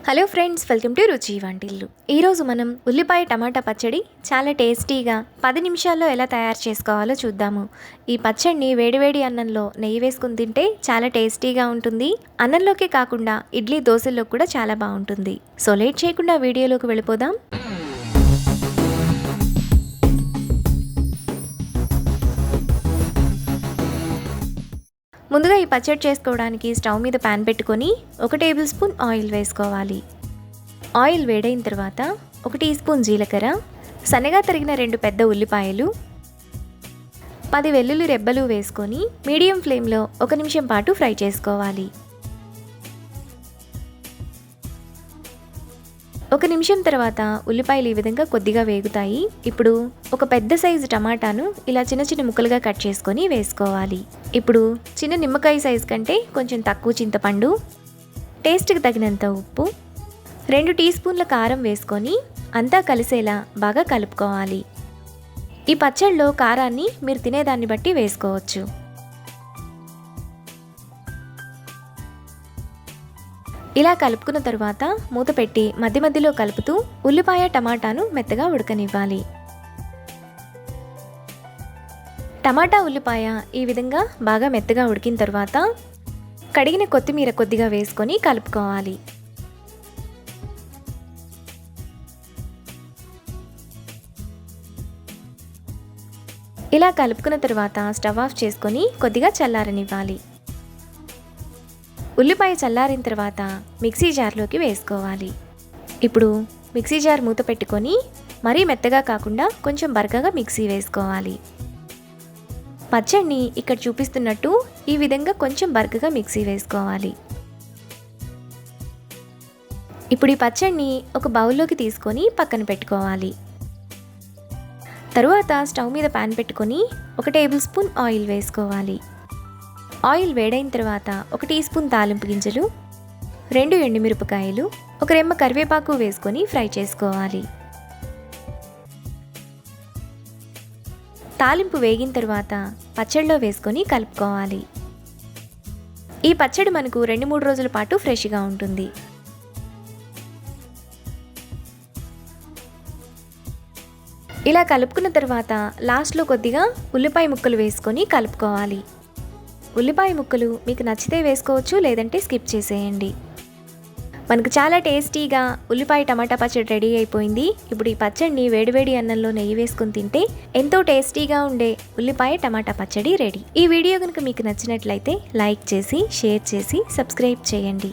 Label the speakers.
Speaker 1: Hello friends, welcome to రుచి వంటిల్లు. ఈరోజు మనం ఉల్లిపాయ టమాటా పచ్చడి చాలా టేస్టీగా 10 నిమిషాల్లో ఎలా తయారు చేసుకోవాలో చూద్దాము. ఈ పచ్చడిని వేడివేడి అన్నంలో నెయ్యి వేసుకుని తింటే చాలా టేస్టీగా ఉంటుంది. అన్నంలోకే కాకుండా ఇడ్లీ దోశల్లో కూడా చాలా బాగుంటుంది. సో లేట్ చేయకుండా వీడియోలోకి వెళ్ళిపోదాం. ముందుగా ఈ పచ్చడి చేసుకోవడానికి స్టవ్ మీద ప్యాన్ పెట్టుకొని 1 టేబుల్ స్పూన్ ఆయిల్ వేసుకోవాలి. ఆయిల్ వేడైన తర్వాత 1 టీ స్పూన్ జీలకర్ర, సన్నగా తరిగిన 2 పెద్ద ఉల్లిపాయలు, 10 వెల్లుల్లి రెబ్బలు వేసుకొని మీడియం ఫ్లేమ్లో 1 నిమిషం పాటు ఫ్రై చేసుకోవాలి. 1 నిమిషం తర్వాత ఉల్లిపాయలు ఈ విధంగా కొద్దిగా వేగుతాయి. ఇప్పుడు ఒక పెద్ద సైజు టమాటాను ఇలా చిన్న చిన్న ముక్కలుగా కట్ చేసుకొని వేసుకోవాలి. ఇప్పుడు చిన్న నిమ్మకాయ సైజు కంటే కొంచెం తక్కువ చింతపండు, టేస్ట్కి తగినంత ఉప్పు, 2 టీ స్పూన్ల కారం వేసుకొని అంతా కలిసేలా బాగా కలుపుకోవాలి. ఈ పచ్చడిలో కారాన్ని మీరు తినేదాన్ని బట్టి వేసుకోవచ్చు. ఇలా కలుపుకున్న తర్వాత మూత పెట్టి మధ్య మధ్యలో కలుపుతూ ఉల్లిపాయ టమాటాను మెత్తగా ఉడకనివ్వాలి. టమాటా ఉల్లిపాయ ఈ విధంగా బాగా మెత్తగా ఉడికిన తర్వాత కడిగిన కొత్తిమీర కొద్దిగా వేసుకొని కలుపుకోవాలి. ఇలా కలుపుకున్న తర్వాత స్టవ్ ఆఫ్ చేసుకొని కొద్దిగా చల్లారనివ్వాలి. ఉల్లిపాయ చల్లారిన తర్వాత మిక్సీ జార్లోకి వేసుకోవాలి. ఇప్పుడు మిక్సీ జార్ మూత పెట్టుకొని మరీ మెత్తగా కాకుండా కొంచెం బరకగా మిక్సీ వేసుకోవాలి. పచ్చడిని ఇక్కడ చూపిస్తున్నట్టు ఈ విధంగా కొంచెం బరకగా మిక్సీ వేసుకోవాలి. ఇప్పుడు ఈ పచ్చడిని ఒక బౌల్లోకి తీసుకొని పక్కన పెట్టుకోవాలి. తరువాత స్టవ్ మీద ప్యాన్ పెట్టుకొని 1 టేబుల్ స్పూన్ ఆయిల్ వేసుకోవాలి. ఆయిల్ వేడైన తర్వాత 1 టీ స్పూన్ తాలింపు గింజలు, 2 ఎండుమిరపకాయలు, 1 రెమ్మ కరివేపాకు వేసుకొని ఫ్రై చేసుకోవాలి. తాలింపు వేగిన తర్వాత పచ్చడిలో వేసుకొని కలుపుకోవాలి. ఈ పచ్చడి మనకు 2-3 రోజుల పాటు ఫ్రెష్గా ఉంటుంది. ఇలా కలుపుకున్న తర్వాత లాస్ట్లో కొద్దిగా ఉల్లిపాయ ముక్కలు వేసుకొని కలుపుకోవాలి. ఉల్లిపాయ ముక్కలు మీకు నచ్చితే వేసుకోవచ్చు, లేదంటే స్కిప్ చేసేయండి. మనకు చాలా టేస్టీగా ఉల్లిపాయ టమాటా పచ్చడి రెడీ అయిపోయింది. ఇప్పుడు ఈ పచ్చడిని వేడివేడి అన్నంలో నెయ్యి వేసుకొని తింటే ఎంతో టేస్టీగా ఉండే ఉల్లిపాయ టమాటా పచ్చడి రెడీ. ఈ వీడియో కనుక మీకు నచ్చినట్లయితే లైక్ చేసి, షేర్ చేసి, సబ్స్క్రైబ్ చేయండి.